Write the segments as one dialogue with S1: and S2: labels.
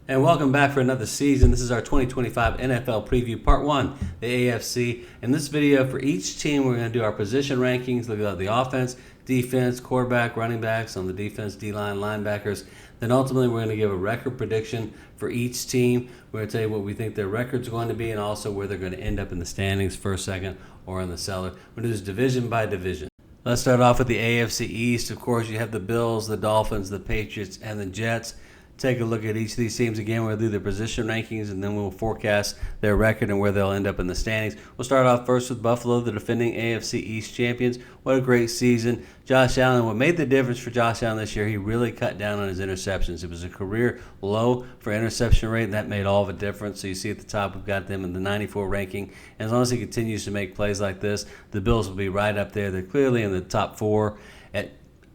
S1: And welcome back for another season. This is our 2025 NFL Preview Part 1, the AFC. In this video, for each team, we're going to do our position rankings, look at the offense, defense, quarterback, running backs on the defense, D-line, linebackers. Then ultimately, we're going to give a record prediction for each team. We're going to tell you what we think their record's going to be and also where they're going to end up in the standings, first, second, or in the cellar. We're going to do this division by division. Let's start off with the AFC East. Of course, you have the Bills, the Dolphins, the Patriots, and the Jets. Take a look at each of these teams again. We'll do their position rankings, and then we'll forecast their record and where they'll end up in the standings. We'll start off first with Buffalo, the defending AFC East champions. What a great season. Josh Allen, what made the difference for Josh Allen this year, he really cut down on his interceptions. It was a career low for interception rate, and that made all of a difference. So you see at the top, we've got them in the 94 ranking. And as long as he continues to make plays like this, the Bills will be right up there. They're clearly in the top four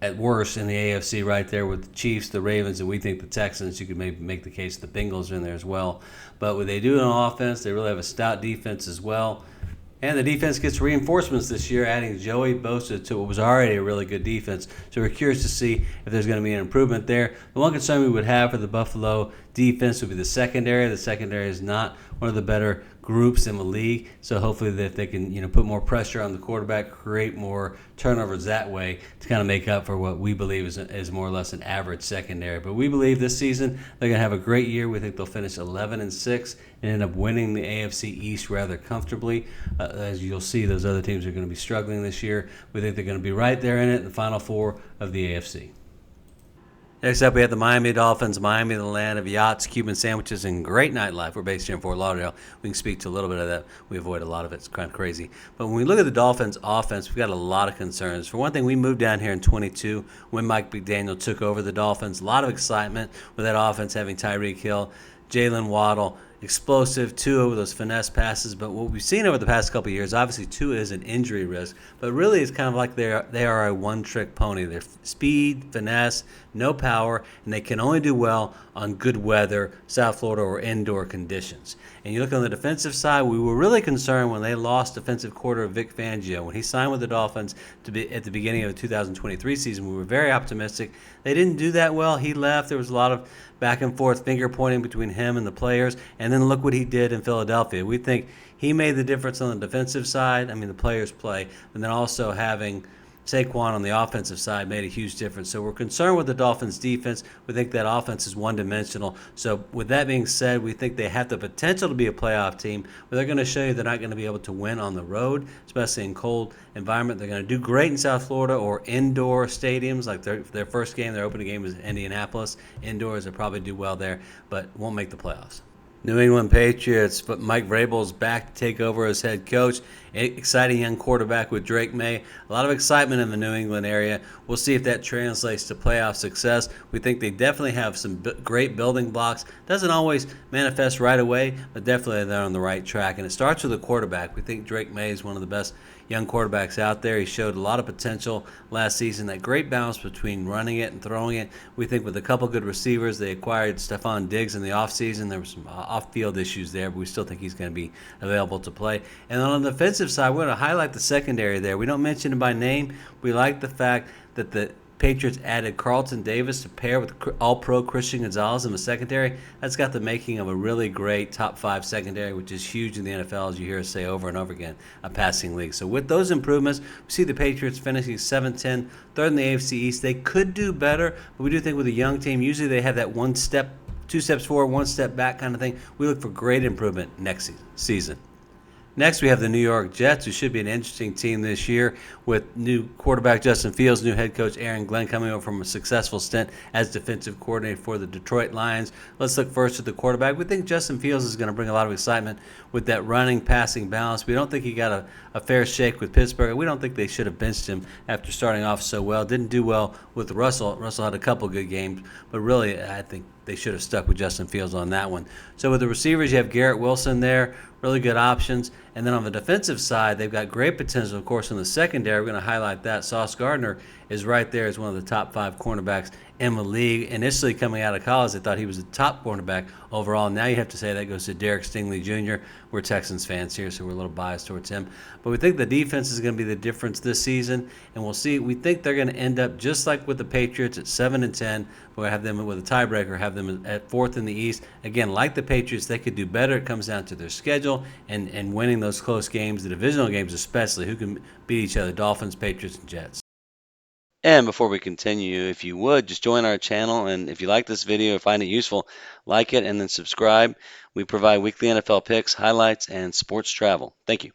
S1: at worst in the AFC, right there with the Chiefs, the Ravens, and we think the Texans. You could maybe make the case the Bengals are in there as well. But what they do on offense, they really have a stout defense as well. And the defense gets reinforcements this year, adding Joey Bosa to what was already a really good defense. So we're curious to see if there's going to be an improvement there. The one concern we would have for the Buffalo defense would be the secondary. The secondary is not one of the better groups in the league. So hopefully that they can put more pressure on the quarterback, create more turnovers that way to kind of make up for what we believe is more or less an average secondary. But we believe this season they're going to have a great year. We think they'll finish 11-6 and end up winning the AFC East rather comfortably. As you'll see, those other teams are going to be struggling this year. We think they're going to be right there in it in the Final Four of the AFC. Next up, we have the Miami Dolphins. Miami, the land of yachts, Cuban sandwiches, and great nightlife. We're based here in Fort Lauderdale. We can speak to a little bit of that. We avoid a lot of it. It's kind of crazy. But when we look at the Dolphins' offense, we've got a lot of concerns. For one thing, we moved down here in 22 when Mike McDaniel took over the Dolphins. A lot of excitement with that offense having Tyreek Hill, Jalen Waddle, explosive, Tua with those finesse passes. But what we've seen over the past couple of years, obviously Tua is an injury risk, but really it's kind of like they are a one-trick pony. They're speed, finesse, no power, and they can only do well on good weather, South Florida or indoor conditions. And you look on the defensive side, we were really concerned when they lost defensive coordinator Vic Fangio. When he signed with the Dolphins at the beginning of the 2023 season, we were very optimistic. They didn't do that well. He left. There was a lot of back and forth finger pointing between him and the players. And then look what he did in Philadelphia. We think he made the difference on the defensive side. I mean, the players play. And then also having Saquon on the offensive side made a huge difference. So we're concerned with the Dolphins' defense. We think that offense is one-dimensional. So with that being said, we think they have the potential to be a playoff team, but they're going to show you they're not going to be able to win on the road, especially in cold environment. They're going to do great in South Florida or indoor stadiums. Like their first game, their opening game was Indianapolis. Indoors, they'll probably do well there, but won't make the playoffs. New England Patriots, but Mike Vrabel's back to take over as head coach. Exciting young quarterback with Drake May. A lot of excitement in the New England area. We'll see if that translates to playoff success. We think they definitely have some great building blocks. Doesn't always manifest right away, but definitely they're on the right track. And it starts with the quarterback. We think Drake May is one of the best young quarterbacks out there. He showed a lot of potential last season, that great balance between running it and throwing it. We think with a couple good receivers, they acquired Stephon Diggs in the offseason. There were some off-field issues there, but we still think he's going to be available to play. And on the defensive side, we're going to highlight the secondary there. We don't mention it by name. We like the fact that the Patriots added Carlton Davis to pair with All-Pro Christian Gonzalez in the secondary. That's got the making of a really great top 5 secondary, which is huge in the NFL, as you hear us say over and over again, a passing league. So with those improvements, we see the Patriots finishing 7-10, third in the AFC East. They could do better, but we do think with a young team, usually they have that 2 steps forward, 1 step back kind of thing. We look for great improvement next season. Next, we have the New York Jets, who should be an interesting team this year with new quarterback Justin Fields, new head coach Aaron Glenn coming over from a successful stint as defensive coordinator for the Detroit Lions. Let's look first at the quarterback. We think Justin Fields is going to bring a lot of excitement with that running, passing balance. We don't think he got a fair shake with Pittsburgh. We don't think they should have benched him after starting off so well. Didn't do well with Russell. Russell had a couple good games, but really I think they should have stuck with Justin Fields on that one. So with the receivers, you have Garrett Wilson there, really good options. And then on the defensive side, they've got great potential, of course, in the secondary. We're going to highlight that. Sauce Gardner is right there as one of the top 5 cornerbacks in the league. Initially coming out of college, they thought he was the top cornerback overall. Now you have to say that goes to Derek Stingley Jr. We're Texans fans here, so we're a little biased towards him. But we think the defense is going to be the difference this season, and we'll see. We think they're going to end up just like with the Patriots at 7-10. We'll have them with a tiebreaker, have them at 4th in the East. Again, like the Patriots, they could do better. It comes down to their schedule and winning those close games, the divisional games especially, who can beat each other, Dolphins, Patriots, and Jets. And before we continue, if you would, just join our channel, and if you like this video or find it useful, like it and then subscribe. We provide weekly NFL picks, highlights, and sports travel. Thank you.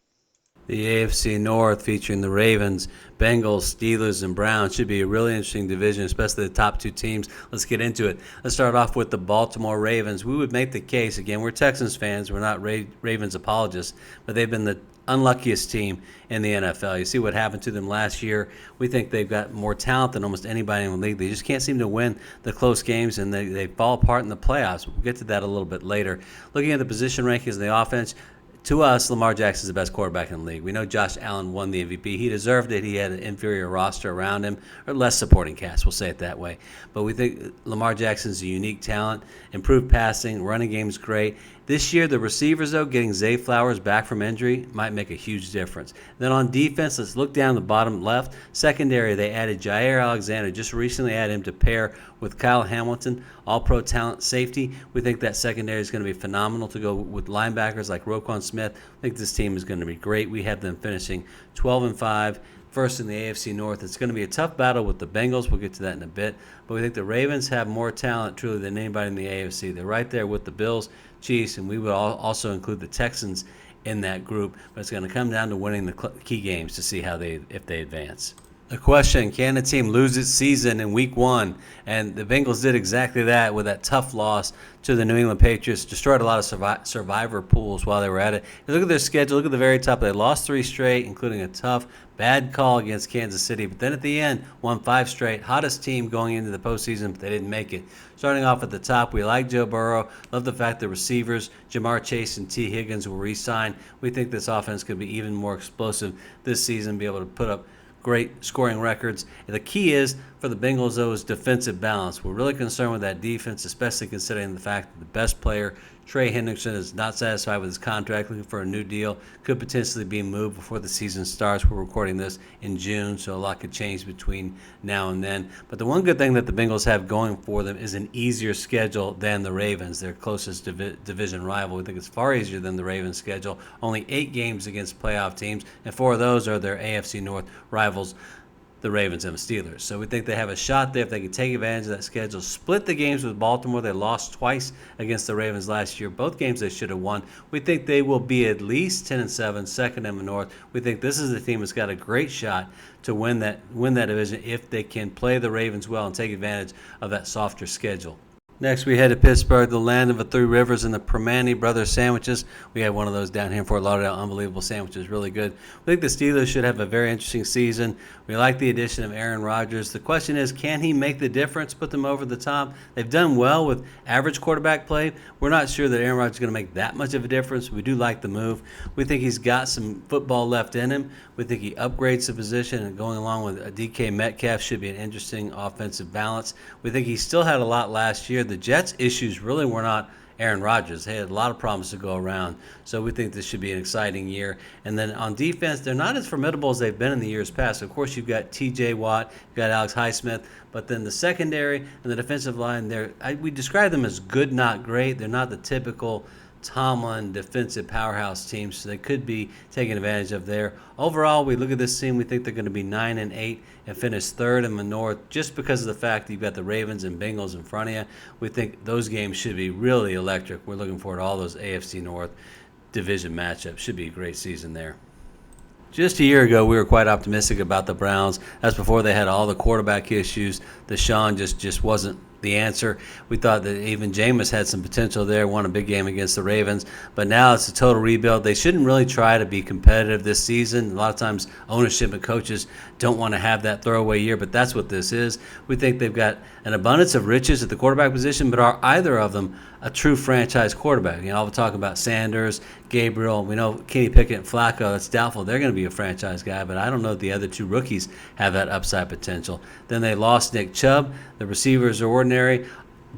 S1: The AFC North, featuring the Ravens, Bengals, Steelers, and Browns, should be a really interesting division, especially the top 2 teams. Let's get into it. Let's start off with the Baltimore Ravens. We would make the case, again, we're Texans fans, we're not Ravens apologists, but they've been the unluckiest team in the NFL. You see what happened to them last year. We think they've got more talent than almost anybody in the league. They just can't seem to win the close games, and they fall apart in the playoffs. We'll get to that a little bit later. Looking at the position rankings in the offense, to us, Lamar Jackson is the best quarterback in the league. We know Josh Allen won the MVP. He deserved it. He had an inferior roster around him, or less supporting cast, we'll say it that way. But we think Lamar Jackson's a unique talent, improved passing, running game's great. This year, the receivers, though, getting Zay Flowers back from injury might make a huge difference. Then on defense, let's look down the bottom left. Secondary, they added Jair Alexander. Just recently added him to pair with Kyle Hamilton, all-pro talent safety. We think that secondary is going to be phenomenal to go with linebackers like Roquan Smith. I think this team is going to be great. We have them finishing 12-5. First in the AFC North. It's going to be a tough battle with the Bengals. We'll get to that in a bit. But we think the Ravens have more talent, truly, than anybody in the AFC. They're right there with the Bills, Chiefs, and we would also include the Texans in that group. But it's going to come down to winning the key games to see if they advance. The question, can a team lose its season in week 1? And the Bengals did exactly that with that tough loss to the New England Patriots. Destroyed a lot of survivor pools while they were at it. You look at their schedule, look at the very top. They lost 3 straight, including a tough, bad call against Kansas City. But then at the end, won 5 straight. Hottest team going into the postseason, but they didn't make it. Starting off at the top, we like Joe Burrow. Love the fact the receivers, Jamar Chase and T. Higgins, will re-sign. We think this offense could be even more explosive this season, be able to put up great scoring records. The key is for the Bengals, though, is defensive balance. We're really concerned with that defense, especially considering the fact that the best player, Trey Hendrickson, is not satisfied with his contract, looking for a new deal, could potentially be moved before the season starts. We're recording this in June, so a lot could change between now and then. But the one good thing that the Bengals have going for them is an easier schedule than the Ravens, their closest division rival. We think it's far easier than the Ravens' schedule. Only 8 games against playoff teams, and 4 of those are their AFC North rivals, the Ravens and the Steelers. So we think they have a shot there if they can take advantage of that schedule. Split the games with Baltimore. They lost twice against the Ravens last year. Both games they should have won. We think they will be at least 10-7, second in the North. We think this is a team that's got a great shot to win that division if they can play the Ravens well and take advantage of that softer schedule. Next, we head to Pittsburgh, the land of the 3 rivers and the Permane Brothers sandwiches. We had one of those down here in Fort Lauderdale. Unbelievable sandwiches, really good. We think the Steelers should have a very interesting season. We like the addition of Aaron Rodgers. The question is, can he make the difference, put them over the top? They've done well with average quarterback play. We're not sure that Aaron Rodgers is going to make that much of a difference. We do like the move. We think he's got some football left in him. We think he upgrades the position, and going along with a DK Metcalf should be an interesting offensive balance. We think he still had a lot last year. The Jets' issues really were not Aaron Rodgers. They had a lot of problems to go around, so we think this should be an exciting year. And then on defense, they're not as formidable as they've been in the years past. Of course, you've got T.J. Watt, you've got Alex Highsmith, but then the secondary and the defensive line, we describe them as good, not great. They're not the typical Tomlin defensive powerhouse team, so they could be taking advantage of there. Overall, we look at this team, we think they're going to be 9-8 and finish 3rd in the North just because of the fact that you've got the Ravens and Bengals in front of you. We think those games should be really electric. We're looking forward to all those AFC North division matchups. Should be a great season there. Just a year ago, we were quite optimistic about the Browns. That's before they had all the quarterback issues. Deshaun just wasn't the answer. We thought that even Jameis had some potential there, won a big game against the Ravens, but now it's a total rebuild. They shouldn't really try to be competitive this season. A lot of times ownership and coaches don't want to have that throwaway year, but that's what this is. We think they've got an abundance of riches at the quarterback position, but are either of them a true franchise quarterback. You know, I'll talk about Sanders, Gabriel. We know Kenny Pickett and Flacco. That's doubtful. They're going to be a franchise guy, but I don't know if the other two rookies have that upside potential. Then they lost Nick Chubb. The receivers are ordinary.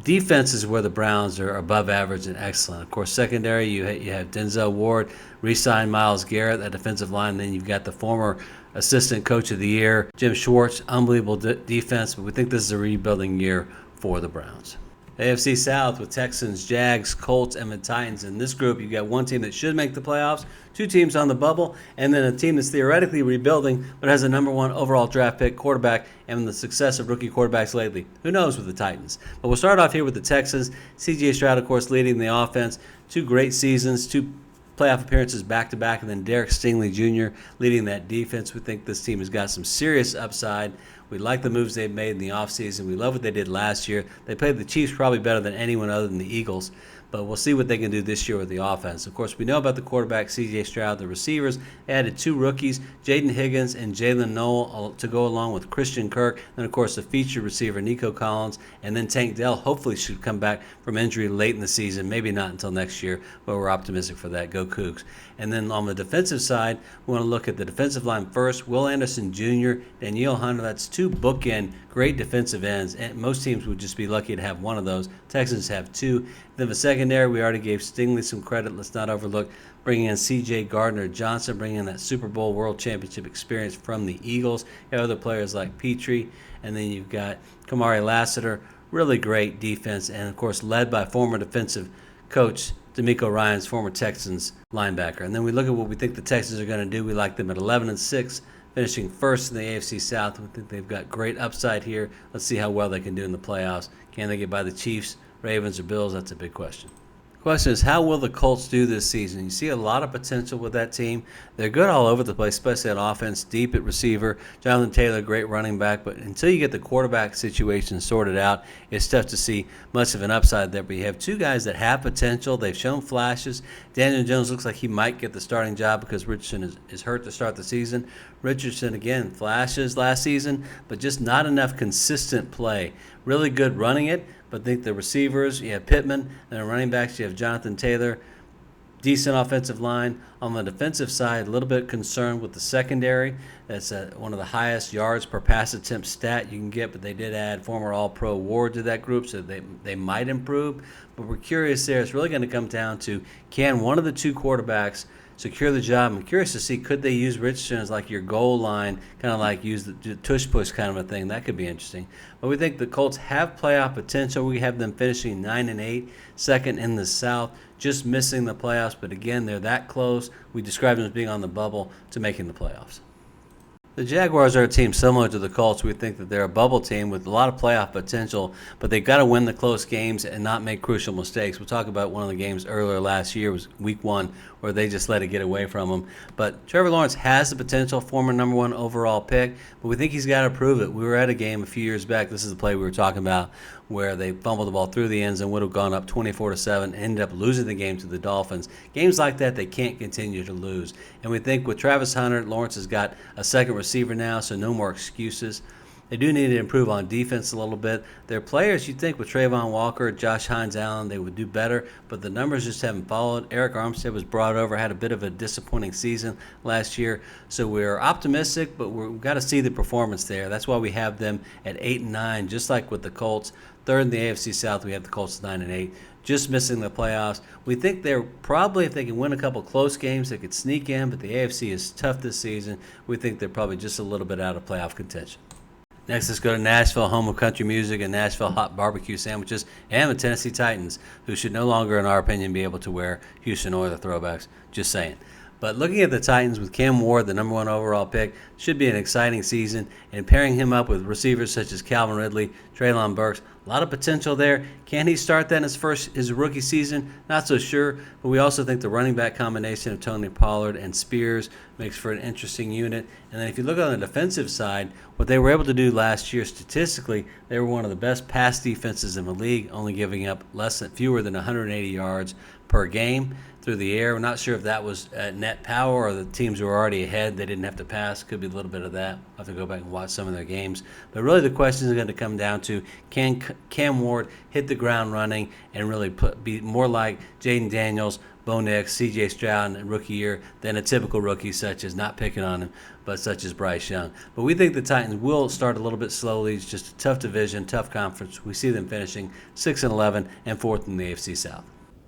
S1: Defense is where the Browns are above average and excellent. Of course, secondary, you have Denzel Ward, re-signed Myles Garrett, that defensive line. And then you've got the former assistant coach of the year, Jim Schwartz, unbelievable defense. But we think this is a rebuilding year for the Browns. AFC South with Texans, Jags, Colts, and the Titans. In this group, you've got one team that should make the playoffs, two teams on the bubble, and then a team that's theoretically rebuilding but has a number one overall draft pick quarterback and the success of rookie quarterbacks lately. Who knows with the Titans? But we'll start off here with the Texans. C.J. Stroud, of course, leading the offense. Two great seasons, two playoff appearances back-to-back, and then Derek Stingley Jr. leading that defense. We think this team has got some serious upside. We like the moves they've made in the offseason. We love what they did last year. They played the Chiefs probably better than anyone other than the Eagles, but we'll see what they can do this year with the offense. Of course, we know about the quarterback, C.J. Stroud. The receivers added two rookies, Jaden Higgins and Jalen Noel, to go along with Christian Kirk. And, of course, the featured receiver, Nico Collins. And then Tank Dell hopefully should come back from injury late in the season, maybe not until next year, but we're optimistic for that. Go Cougs. And then on the defensive side, we want to look at the defensive line first. Will Anderson Jr., Danielle Hunter, that's two bookend great defensive ends, and most teams would just be lucky to have one of those. Texans have two. Then the secondary, we already gave Stingley some credit. Let's not overlook bringing in C.J. Gardner-Johnson, bringing in that Super Bowl World Championship experience from the Eagles. You have other players like Petrie, and then you've got Kamari Lassiter. Really great defense, and of course led by former defensive coach DeMeco Ryans, former Texans linebacker. And then we look at what we think the Texans are going to do. We like them at 11-6, finishing first in the AFC South. We think they've got great upside here. Let's see how well they can do in the playoffs. Can they get by the Chiefs, Ravens, or Bills? That's a big question. Question is, how will the Colts do this season? You see a lot of potential with that team. They're good all over the place, especially at offense, deep at receiver. Jonathan Taylor, great running back, but until you get the quarterback situation sorted out, it's tough to see much of an upside there. But you have two guys that have potential. They've shown flashes. Daniel Jones looks like he might get the starting job because Richardson is hurt to start the season. Richardson, again, flashes last season, but just not enough consistent play. Really good running it. But I think the receivers, you have Pittman, and the running backs, you have Jonathan Taylor. Decent offensive line. On the defensive side, a little bit concerned with the secondary. That's one of the highest yards per pass attempt stat you can get, but they did add former All-Pro Ward to that group, so they might improve. But we're curious there. It's really going to come down to, can one of the two quarterbacks secure the job? I'm curious to see, could they use Richardson as like your goal line, kind of like use the tush-push kind of a thing? That could be interesting. But we think the Colts have playoff potential. We have them finishing 9-8, second in the South, just missing the playoffs. But again, they're that close. We describe them as being on the bubble to making the playoffs. The Jaguars are a team similar to the Colts. We think that they're a bubble team with a lot of playoff potential, but they've got to win the close games and not make crucial mistakes. We'll talk about one of the games earlier last year, was week 1, where they just let it get away from them. But Trevor Lawrence has the potential, former number 1 overall pick, but we think he's got to prove it. We were at a game a few years back. This is the play we were talking about, where they fumbled the ball through the end zone, would have gone up 24-7, ended up losing the game to the Dolphins. Games like that, they can't continue to lose. And we think with Travis Hunter, Lawrence has got a second receiver now, so no more excuses. They do need to improve on defense a little bit. Their players, you'd think with Trayvon Walker, Josh Hines-Allen, they would do better, but the numbers just haven't followed. Eric Armstead was brought over, had a bit of a disappointing season last year, so we're optimistic, but we've got to see the performance there. That's why we have them at 8-9, just like with the Colts. Third in the AFC South, we have the Colts 9-8, just missing the playoffs. We think they're probably, if they can win a couple close games, they could sneak in, but the AFC is tough this season. We think they're probably just a little bit out of playoff contention. Next, let's go to Nashville, home of country music and Nashville hot barbecue sandwiches, and the Tennessee Titans, who should no longer, in our opinion, be able to wear Houston Oilers throwbacks. Just saying. But looking at the Titans with Cam Ward, the number 1 overall pick, should be an exciting season. And pairing him up with receivers such as Calvin Ridley, Treylon Burks, a lot of potential there. Can he start that in his rookie season? Not so sure. But we also think the running back combination of Tony Pollard and Spears makes for an interesting unit. And then if you look on the defensive side, what they were able to do last year statistically, they were one of the best pass defenses in the league, only giving up fewer than 180 yards per game. through the air. We're not sure if that was net power or the teams were already ahead. They didn't have to pass. Could be a little bit of that. I'll have to go back and watch some of their games. But really the question is going to come down to, can Cam Ward hit the ground running and really be more like Jaden Daniels, Bo Nix, C.J. Stroud in rookie year than a typical rookie, such as, not picking on him, but such as Bryce Young. But we think the Titans will start a little bit slowly. It's just a tough division, tough conference. We see them finishing 6-11 and 4th in the AFC South.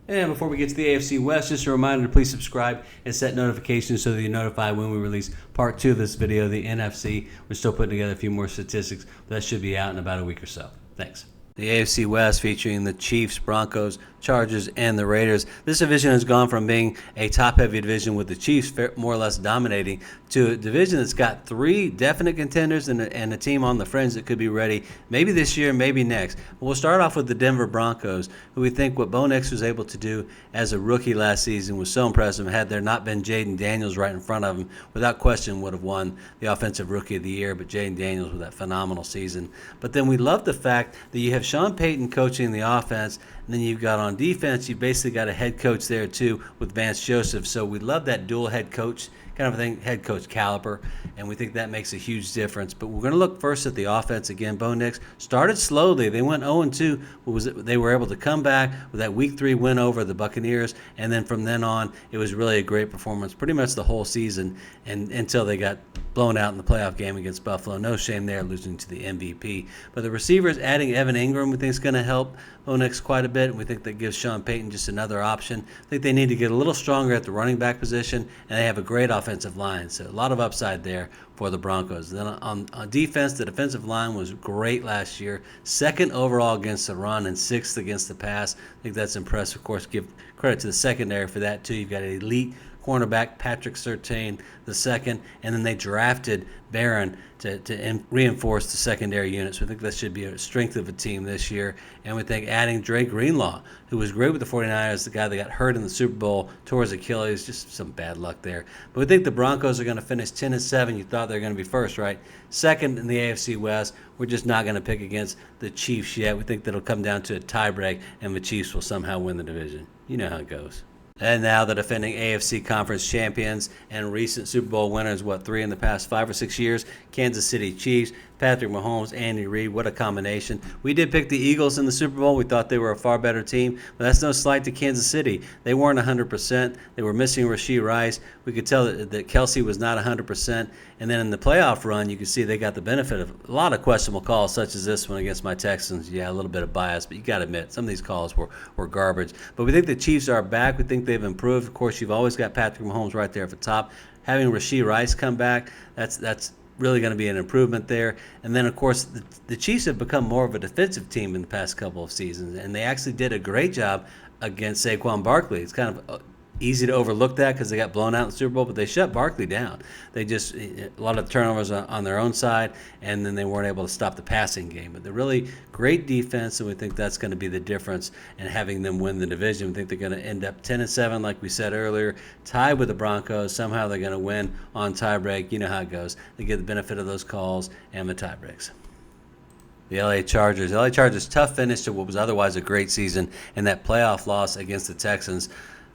S1: And before we get to the AFC West, just a reminder to please subscribe and set notifications so that you're notified when we release part 2 of this video, the NFC. We're still putting together a few more statistics, but that should be out in about a week or so. Thanks. The AFC West featuring the Chiefs, Broncos, Chargers, and the Raiders. This division has gone from being a top-heavy division with the Chiefs more or less dominating to a division that's got 3 definite contenders and a team on the fringe that could be ready maybe this year, maybe next. We'll start off with the Denver Broncos, who we think what Bo Nix was able to do as a rookie last season was so impressive. Had there not been Jaden Daniels right in front of him, without question would have won the Offensive Rookie of the Year, but Jaden Daniels with that phenomenal season. But then we love the fact that you have Sean Payton coaching the offense, and then you've got on defense, you've basically got a head coach there too with Vance Joseph. So we love that dual head coach kind of thing, head coach caliber, and we think that makes a huge difference. But we're going to look first at the offense again. Bo Nix started slowly. They went 0-2. They were able to come back with that Week 3 win over the Buccaneers, and then from then on, it was really a great performance pretty much the whole season, and until they got blown out in the playoff game against Buffalo. No shame there, losing to the MVP. But the receivers, adding Evan Ingram, we think is going to help Bo Nix quite a bit. We think that gives Sean Payton just another option. I think they need to get a little stronger at the running back position, and they have a great offensive line. So a lot of upside there for the Broncos. Then on defense, the defensive line was great last year. 2nd overall against the run and 6th against the pass. I think that's impressive. Of course, give credit to the secondary for that too. You've got an elite cornerback, Patrick Surtain II, and then they drafted Barron to reinforce the secondary units. We think that should be a strength of a team this year. And we think adding Dre Greenlaw, who was great with the 49ers, the guy that got hurt in the Super Bowl, tore his Achilles, just some bad luck there. But we think the Broncos are going to finish 10-7. You thought they were going to be first, right? 2nd in the AFC West. We're just not going to pick against the Chiefs yet. We think that'll come down to a tiebreak, and the Chiefs will somehow win the division. You know how it goes. And now the defending AFC Conference champions and recent Super Bowl winners, 3 in the past 5 or 6 years, Kansas City Chiefs, Patrick Mahomes, Andy Reid. What a combination. We did pick the Eagles in the Super Bowl. We thought they were a far better team, but that's no slight to Kansas City. They weren't 100%. They were missing Rashee Rice. We could tell that Kelsey was not 100%. And then in the playoff run, you could see they got the benefit of a lot of questionable calls, such as this one against my Texans. Yeah, a little bit of bias, but you got to admit, some of these calls were garbage. But we think the Chiefs are back. We think they've improved. Of course, you've always got Patrick Mahomes right there at the top. Having Rashee Rice come back, that's really going to be an improvement there. And then, of course, the Chiefs have become more of a defensive team in the past couple of seasons, and they actually did a great job against Saquon Barkley. It's kind of easy to overlook that because they got blown out in the Super Bowl, but they shut Barkley down. They just, a lot of turnovers on their own side, and then they weren't able to stop the passing game. But they're really great defense, and we think that's going to be the difference in having them win the division. We think they're going to end up 10-7, like we said earlier, tied with the Broncos. Somehow they're going to win on tiebreak. You know how it goes. They get the benefit of those calls and the tiebreaks. The LA Chargers. The LA Chargers, tough finish to what was otherwise a great season, and that playoff loss against the Texans.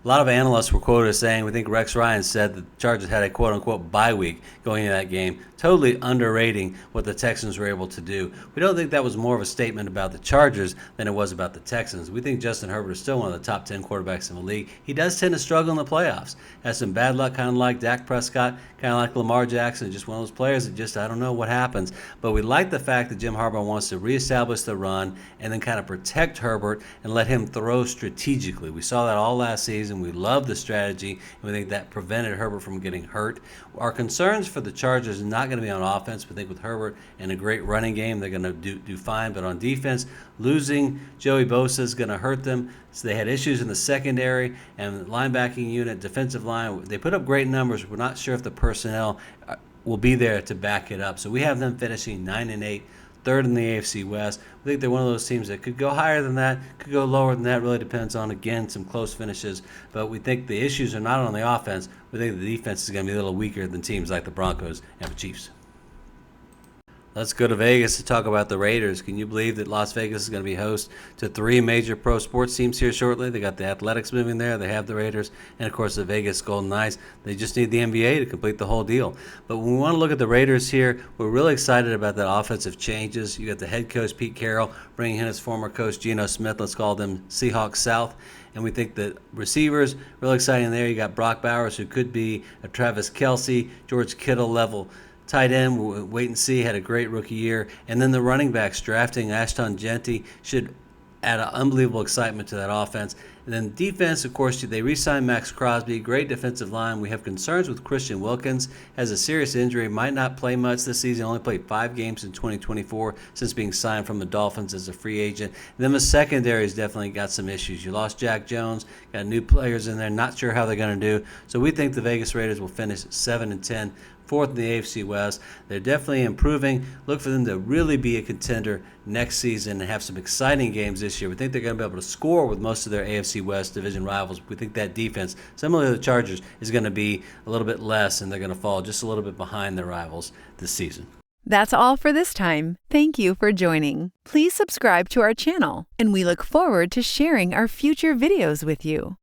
S1: A lot of analysts were quoted as saying, we think Rex Ryan said the Chargers had a quote-unquote bye week going into that game, totally underrating what the Texans were able to do. We don't think that was more of a statement about the Chargers than it was about the Texans. We think Justin Herbert is still one of the top 10 quarterbacks in the league. He does tend to struggle in the playoffs. Has some bad luck, kind of like Dak Prescott, kind of like Lamar Jackson, just one of those players that just, I don't know what happens. But we like the fact that Jim Harbaugh wants to reestablish the run and then kind of protect Herbert and let him throw strategically. We saw that all last season. We love the strategy, and we think that prevented Herbert from getting hurt. Our concerns for the Chargers are not going to be on offense. We think with Herbert and a great running game, they're going to do fine. But on defense, losing Joey Bosa is going to hurt them. So they had issues in the secondary and linebacking unit, defensive line. They put up great numbers. We're not sure if the personnel will be there to back it up. So we have them finishing 9-8. 3rd in the AFC West. I think they're one of those teams that could go higher than that, could go lower than that. Really depends on, again, some close finishes. But we think the issues are not on the offense. We think the defense is going to be a little weaker than teams like the Broncos and the Chiefs. Let's go to Vegas to talk about the Raiders. Can you believe that Las Vegas is going to be host to 3 major pro sports teams here shortly? They got the Athletics moving there. They have the Raiders. And, of course, the Vegas Golden Knights. They just need the NBA to complete the whole deal. But when we want to look at the Raiders here, we're really excited about that offensive changes. You got the head coach, Pete Carroll, bringing in his former coach, Geno Smith. Let's call them Seahawks South. And we think that receivers, really exciting there. You got Brock Bowers, who could be a Travis Kelce, George Kittle level tight end. We'll wait and see. Had a great rookie year. And then the running backs, drafting Ashton Genty, should add an unbelievable excitement to that offense. And then defense, of course, they re-signed Max Crosby. Great defensive line. We have concerns with Christian Wilkins. Has a serious injury. Might not play much this season. Only played 5 games in 2024 since being signed from the Dolphins as a free agent. And then the secondary has definitely got some issues. You lost Jack Jones. Got new players in there. Not sure how they're going to do. So we think the Vegas Raiders will finish 7-10. 4th in the AFC West. They're definitely improving. Look for them to really be a contender next season and have some exciting games this year. We think they're going to be able to score with most of their AFC West division rivals. We think that defense, similar to the Chargers, is going to be a little bit less, and they're going to fall just a little bit behind their rivals this season.
S2: That's all for this time. Thank you for joining. Please subscribe to our channel, and we look forward to sharing our future videos with you.